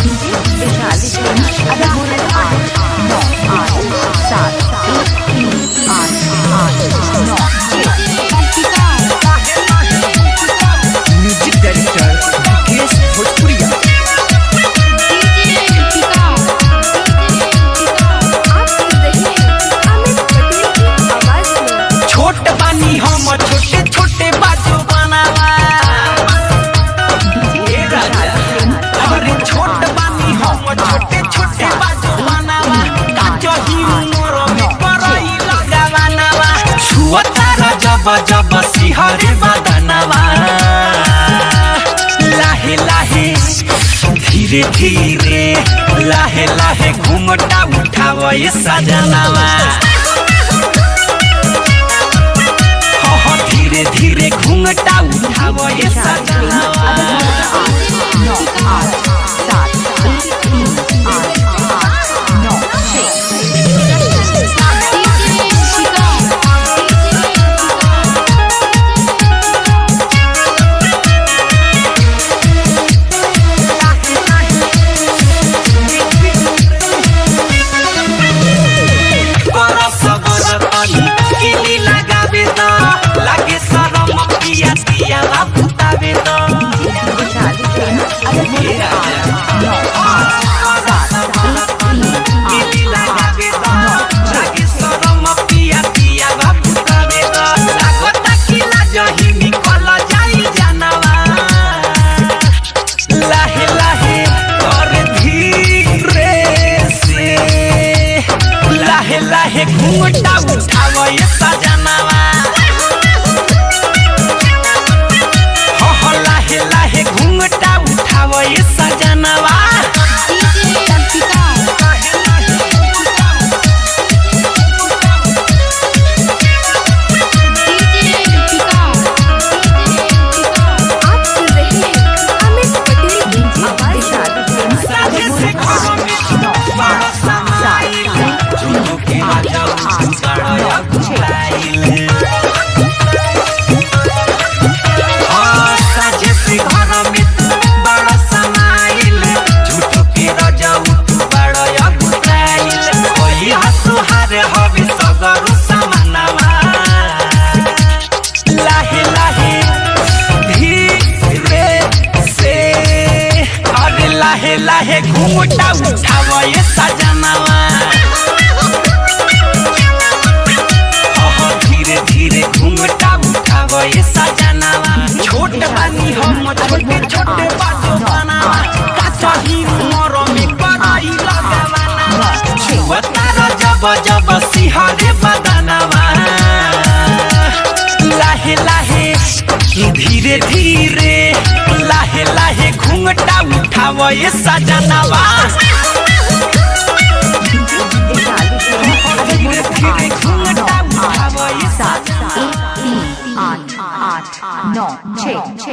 DJ विशाल अगर बोले 8 9 8 7 3 8 8 9 music director Vikesh भोजपुरिया। छोट बानी हम छोटे छोटे बाजू बनावा। अरे छोट बानी हम छोटे छोटे बाजू बनावा। काचो ही मोर में परई लगावानावा। छुअतारा जब जब सिहरे बदनवा। लाहे लाहे धीरे धीरे लाहे लाहे घूमटा उठाव ये सजनवा। धीरे धीरे घूंघटा उठाव ये सजनवा। 9 8 7 3 8 8 9 लाहे घूंघटा उठाव ये सजनवा। हो लाहे लाहे घूंघटा उठाव ये सजनवा। लाहे घूंघटा उठाव ये सजनवा। धीरे धीरे घूंघटा उठाव ये सजनवा। छोट बानी हम छोटे छोटे बाजू बनावा। काचा ही मोर में परई लगावाना। छुअतारा जब जब सिहरे बदनवा। लाहे लाहे धीरे धीरे लाहे लाहे घूंघटा उठाव ये सजनवा। धीरे धीरे घूंघटा उठाव ये 7 3 8 8 9 6